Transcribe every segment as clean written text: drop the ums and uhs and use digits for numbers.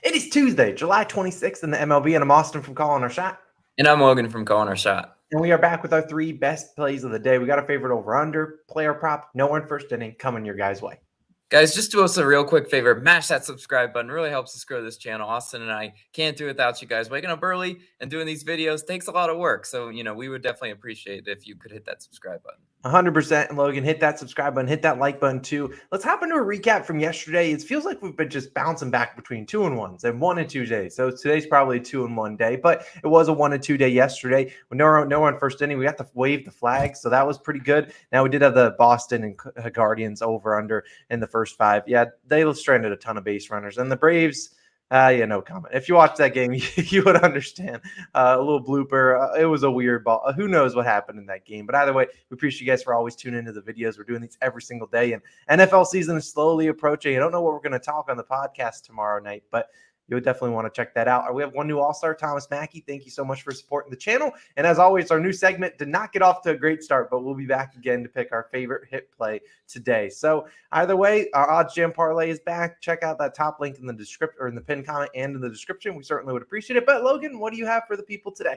It is Tuesday, July 26th in the MLB, and I'm Austin from Calling Our Shot. And I'm Logan from Calling Our Shot. And we are back with our three best plays of the day. We got a favorite over-under, player prop, no one first inning coming your guys' way. Guys, just do us a real quick favor. Mash that subscribe button. It really helps us grow this channel. Austin and I can't do it without you guys. Waking up early and doing these videos takes a lot of work. So, we would definitely appreciate it if you could hit that subscribe button. 100%. And Logan, hit that subscribe button, hit that like button too. Let's hop into a recap from yesterday. It feels like we've been just bouncing back between 2 and 1s and 1 and 2 days. So today's probably a 2 and 1 day, but it was a 1 and 2 day yesterday. With no one first inning, we got to wave the flag, so that was pretty good. Now we did have the Boston and Guardians over under in the first 5. Yeah, they stranded a ton of base runners, and the Braves. No comment. If you watched that game, you would understand. A little blooper. It was a weird ball. Who knows what happened in that game? But either way, we appreciate you guys for always tuning into the videos. We're doing these every single day, and NFL season is slowly approaching. I don't know what we're going to talk on the podcast tomorrow night, but you would definitely want to check that out. We have one new All-Star, Thomas Mackey. Thank you so much for supporting the channel. And as always, our new segment did not get off to a great start, but we'll be back again to pick our favorite hit play today. So either way, our odds jam parlay is back. Check out that top link in the description or in the pinned comment and in the description. We certainly would appreciate it. But Logan, what do you have for the people today?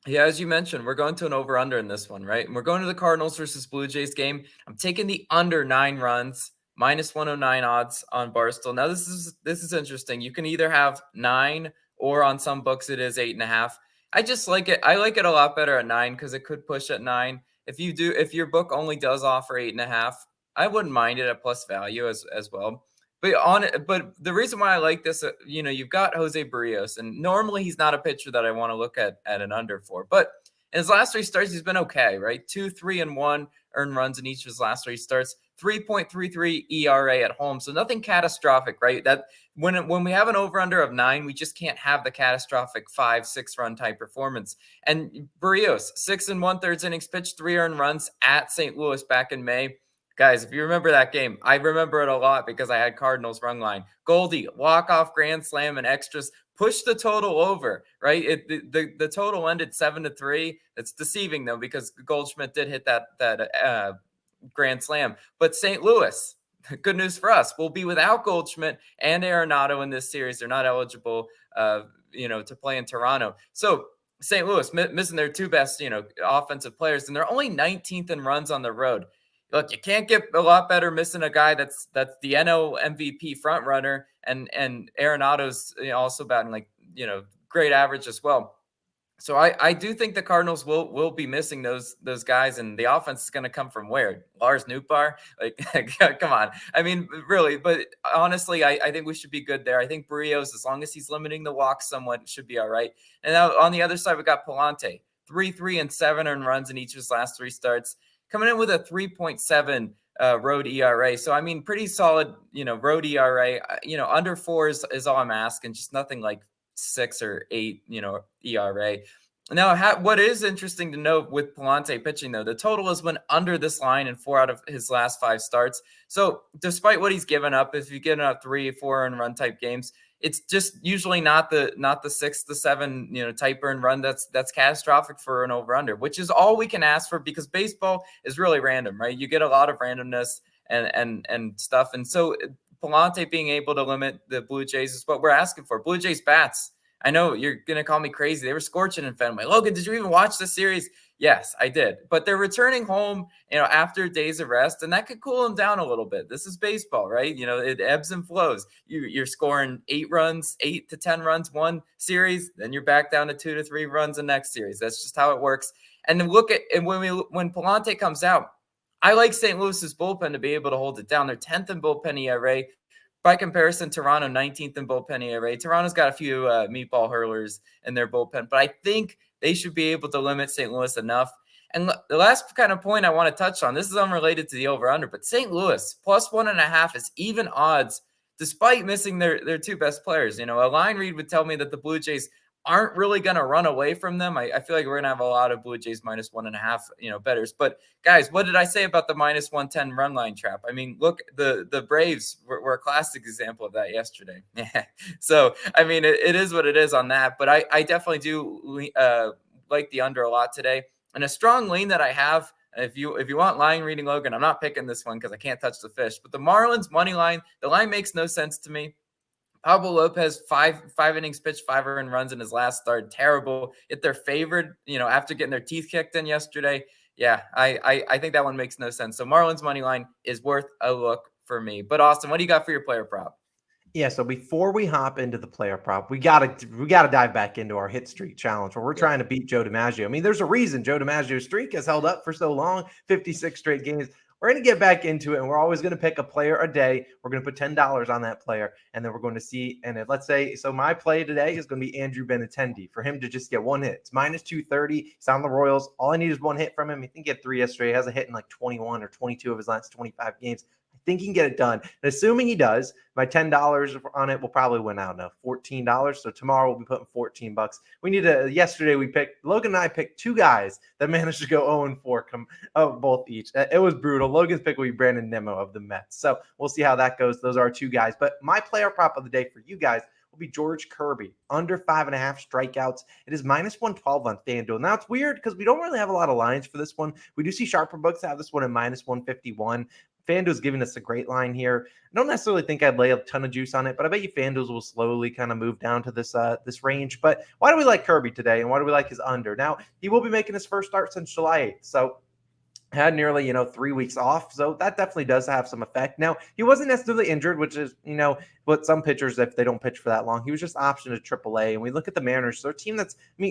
Yeah, as you mentioned, we're going to an over-under in this one, right? And we're going to the Cardinals versus Blue Jays game. I'm taking the under 9 runs. Minus 109 odds on Barstool. Now this is interesting. You can either have 9 or on some books it is 8.5. I just like it. I like it a lot better at 9 because it could push at 9. If your book only does offer 8.5, I wouldn't mind it at plus value as well. But the reason why I like this, you've got Jose Barrios, and normally he's not a pitcher that I want to look at an under for. But in his last 3 starts, he's been okay, right? 2, 3, and 1 earned runs in each of his last 3 starts. 3.33 ERA at home, so nothing catastrophic, right? That when we have an over/under of 9, we just can't have the catastrophic 5-6 run type performance. And Barrios, 6 1/3 innings pitched, 3 earned runs at St. Louis back in May. Guys, if you remember that game, I remember it a lot because I had Cardinals run line. Goldie, walk-off grand slam and extras, push the total over, right? The total ended 7-3. It's deceiving though because Goldschmidt did hit that grand slam. But St. Louis, good news for us, will be without Goldschmidt and Arenado in this series. They're not eligible, to play in Toronto. So St. Louis missing their 2 best, offensive players, and they're only 19th in runs on the road. Look, you can't get a lot better missing a guy that's the NL MVP front runner, and Arenado's also batting great average as well. So I do think the Cardinals will be missing those guys, and the offense is going to come from where? Lars Nootbaar? Come on. I mean, really, but honestly, I think we should be good there. I think Barrios, as long as he's limiting the walks somewhat, should be all right. And now on the other side, we got Palante, 3, and 7 earned runs in each of his last 3 starts, coming in with a 3.7 road ERA. So, I mean, pretty solid, road ERA. Under 4 is all I'm asking, just nothing like 6 or 8, ERA. Now, what is interesting to note with Palante pitching, though, the total has went under this line in 4 out of his last 5 starts. So despite what he's given up, if you've given up 3 or 4 earned run type games, it's just usually not the 6 to 7, type earned run that's catastrophic for an over under, which is all we can ask for because baseball is really random, right? You get a lot of randomness and stuff. And so Palante being able to limit the Blue Jays is what we're asking for. Blue Jays bats. I know you're going to call me crazy. They were scorching in Fenway. Logan, did you even watch the series? Yes, I did. But they're returning home, after days of rest, and that could cool them down a little bit. This is baseball, right? It ebbs and flows. You're scoring 8 to 10 runs one series, then you're back down to 2 to 3 runs the next series. That's just how it works. And then when Palante comes out, I like St. Louis's bullpen to be able to hold it down. They're 10th in bullpen ERA. By comparison, Toronto 19th in bullpen ERA. Toronto's got a few meatball hurlers in their bullpen, but I think they should be able to limit St. Louis enough. And the last kind of point I want to touch on, this is unrelated to the over-under, but St. Louis plus 1.5 is even odds despite missing their 2 best players. A line read would tell me that the Blue Jays aren't really going to run away from them. I feel like we're going to have a lot of Blue Jays minus 1.5, betters. But guys, what did I say about the minus 110 run line trap? I mean, look, the Braves were a classic example of that yesterday. So, I mean, it is what it is on that. But I definitely do like the under a lot today. And a strong lean that I have, if you want line reading, Logan, I'm not picking this one because I can't touch the fish. But the Marlins money line, the line makes no sense to me. Pablo Lopez, five innings pitched, 5 earned runs in his last start. Terrible. If they're favored, after getting their teeth kicked in yesterday, yeah, I think that one makes no sense. So Marlins money line is worth a look for me. But Austin, what do you got for your player prop? Yeah, so before we hop into the player prop, we gotta dive back into our hit streak challenge where we're Yeah. trying to beat Joe DiMaggio. I mean, there's a reason Joe DiMaggio's streak has held up for so long, 56 straight games. We're going to get back into it, and we're always going to pick a player a day. We're going to put $10 on that player, and then we're going to see. And let's say, so my play today is going to be Andrew Benintendi for him to just get one hit. It's minus 230. He's on the Royals. All I need is one hit from him. I think he had 3 yesterday. He has a hit in like 21 or 22 of his last 25 games. I think he can get it done. And assuming he does, my $10 on it will probably win out now, $14. So tomorrow we'll be putting $14. We need to. Yesterday Logan and I picked 2 guys that managed to go 0-4, both each. It was brutal. Logan's pick will be Brandon Nimmo of the Mets. So we'll see how that goes. Those are 2 guys. But my player prop of the day for you guys will be George Kirby, under 5.5 strikeouts. It is minus 112 on FanDuel. Now it's weird because we don't really have a lot of lines for this one. We do see sharper books have this one at minus 151. FanDuel's giving us a great line here. I don't necessarily think I'd lay a ton of juice on it, but I bet you FanDuel's will slowly kind of move down to this range. But why do we like Kirby today, and why do we like his under? Now, he will be making his first start since July 8th, so had nearly 3 weeks off, so that definitely does have some effect. Now, he wasn't necessarily injured, which is what some pitchers, if they don't pitch for that long, he was just optioned to AAA. And we look at the Mariners, they're a team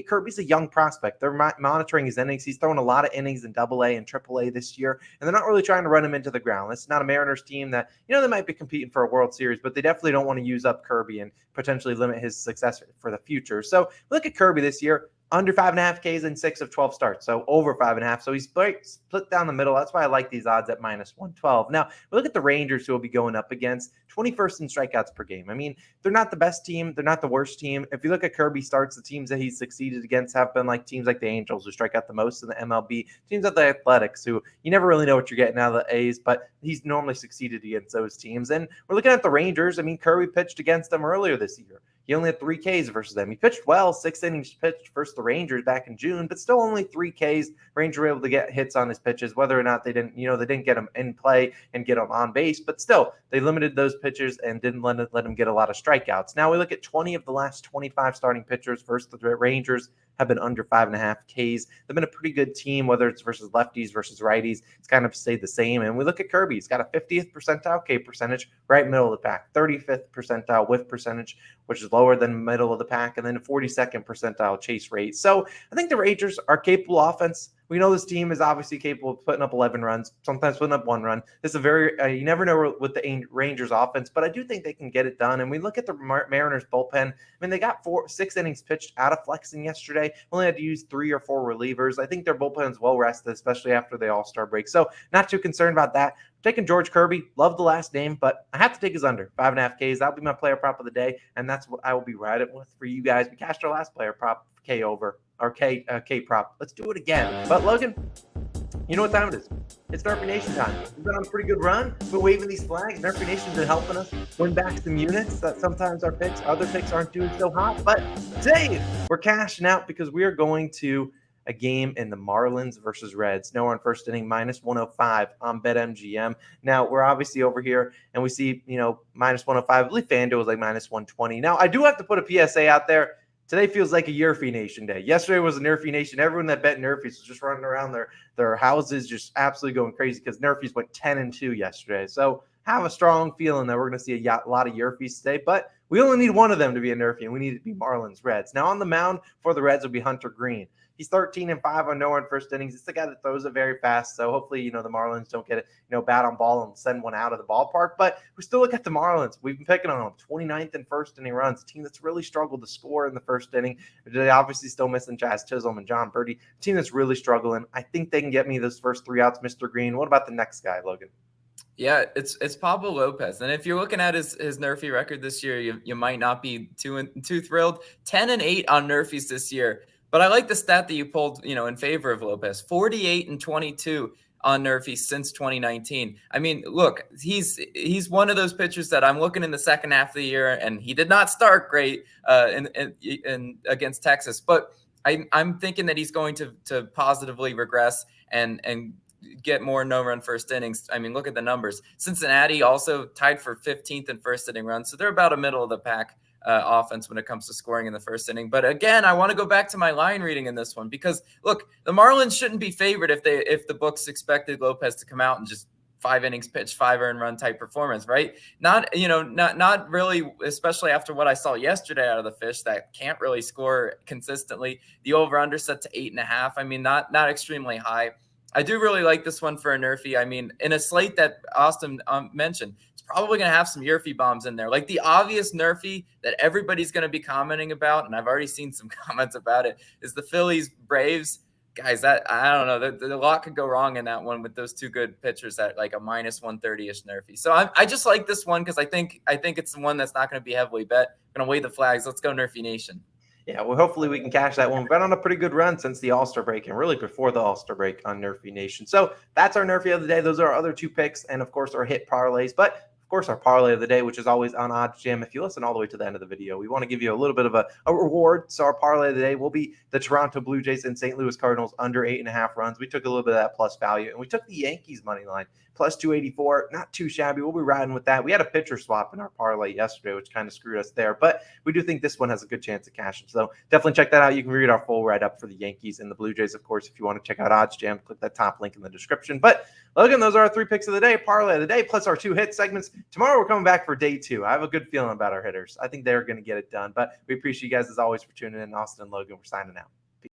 Kirby's a young prospect. They're monitoring his innings. He's thrown a lot of innings in AA and AAA this year, and they're not really trying to run him into the ground. It's not a Mariners team that they might be competing for a World Series, but they definitely don't want to use up Kirby and potentially limit his success for the future. So look at Kirby this year. Under 5.5 Ks in 6 of 12 starts, so over 5.5. So he's split down the middle. That's why I like these odds at minus 112. Now, we look at the Rangers who will be going up against 21st in strikeouts per game. I mean, they're not the best team. They're not the worst team. If you look at Kirby starts, the teams that he's succeeded against have been like teams like the Angels, who strike out the most in the MLB, teams like the Athletics, who you never really know what you're getting out of the A's, but he's normally succeeded against those teams. And we're looking at the Rangers. I mean, Kirby pitched against them earlier this year. He only had 3 Ks versus them. He pitched well, 6 innings pitched versus the Rangers back in June, but still only 3 Ks. Rangers were able to get hits on his pitches, whether or not they didn't get him in play and get him on base, but still they limited those pitchers and didn't let him get a lot of strikeouts. Now we look at 20 of the last 25 starting pitchers versus the Rangers have been under 5.5 Ks. They've been a pretty good team, whether it's versus lefties versus righties. It's kind of stayed the same. And we look at Kirby. He's got a 50th percentile K percentage, right middle of the pack, 35th percentile whiff percentage, which is lower than middle of the pack, and then a 42nd percentile chase rate. So I think the Rangers are capable offense. We know this team is obviously capable of putting up 11 runs, sometimes putting up 1 run. This is a very, you never know with the Rangers offense, but I do think they can get it done. And we look at the Mariners bullpen. I mean, they got 6 innings pitched out of flexing yesterday. Only had to use 3 or 4 relievers. I think their bullpen is well rested, especially after the All-Star break. So not too concerned about that. I'm taking George Kirby. Love the last name, but I have to take his under 5.5 Ks. That'll be my player prop of the day, and that's what I will be riding with for you guys. We cashed our last player prop, K over. Or K prop. Let's do it again. But Logan, you know what time it is. It's NRFI Nation time. We've been on a pretty good run. We've been waving these flags. NRFI Nation's been helping us win back some units that sometimes other picks aren't doing so hot. But today we're cashing out because we are going to a game in the Marlins versus Reds. Now we're on first inning, minus 105 on BetMGM. Now we're obviously over here and we see, minus 105. I believe FanDuel was like minus 120. Now I do have to put a PSA out there. Today feels like a NRFI Nation day. Yesterday was a NRFI Nation. Everyone that bet NRFIs was just running around their houses, just absolutely going crazy because NRFIs went 10-2 yesterday. So have a strong feeling that we're going to see a lot of NRFIs today. But we only need one of them to be a NRFI, and we need it to be Marlins Reds. Now on the mound for the Reds will be Hunter Green. He's 13-5 on no run first innings. It's the guy that throws it very fast. So hopefully, the Marlins don't get it, bad on ball and send one out of the ballpark. But we still look at the Marlins. We've been picking on them. 29th in first inning runs. A team that's really struggled to score in the first inning. They obviously still missing Jazz Chisholm and John Birdie. A team that's really struggling. I think they can get me those first 3 outs, Mr. Green. What about the next guy, Logan? Yeah, it's Pablo Lopez. And if you're looking at his NRFI record this year, you might not be too thrilled. 10-8 on NRFIs this year. But I like the stat that you pulled, in favor of Lopez. 48-22 on NRFI since 2019. I mean, look, he's one of those pitchers that I'm looking in the second half of the year, and he did not start great in against Texas. But I'm thinking that he's going to positively regress and get more no-run first innings. I mean, look at the numbers. Cincinnati also tied for 15th in first inning runs, so they're about a middle of the pack offense when it comes to scoring in the first inning. But again, I want to go back to my line reading in this one because look, the Marlins shouldn't be favored if the books expected Lopez to come out and just 5 innings pitch, 5 earned run type performance, right? Not really, especially after what I saw yesterday out of the Fish that can't really score consistently. The over-under set to 8.5. I mean, not extremely high. I do really like this one for a NRFI. I mean, in a slate that Austin mentioned, it's probably going to have some NRFI bombs in there. Like the obvious NRFI that everybody's going to be commenting about, and I've already seen some comments about it, is the Phillies Braves. Guys, that I don't know. A lot could go wrong in that one with those two good pitchers at like a minus 130-ish NRFI. So I just like this one because I think it's the one that's not going to be heavily bet. I'm going to wave the flags. Let's go NRFI Nation. Yeah, well, hopefully we can cash that one. We've been on a pretty good run since the All-Star break and really before the All-Star break on NRFI Nation. So that's our NRFI of the day. Those are our other 2 picks and, of course, our hit parlays. But, of course, our parlay of the day, which is always on OddsJam. If you listen all the way to the end of the video, we want to give you a little bit of a reward. So our parlay of the day will be the Toronto Blue Jays and St. Louis Cardinals under 8.5 runs. We took a little bit of that plus value, and we took the Yankees money line plus 284. Not too shabby. We'll be riding with that. We had a pitcher swap in our parlay yesterday, which kind of screwed us there. But we do think this one has a good chance of cashing. So definitely check that out. You can read our full write-up for the Yankees and the Blue Jays, of course, if you want to check out OddsJam. Click that top link in the description. But Logan, those are our 3 picks of the day, parlay of the day, plus our 2 hit segments. Tomorrow we're coming back for day 2. I have a good feeling about our hitters. I think they're going to get it done. But we appreciate you guys, as always, for tuning in. Austin and Logan, we're signing out.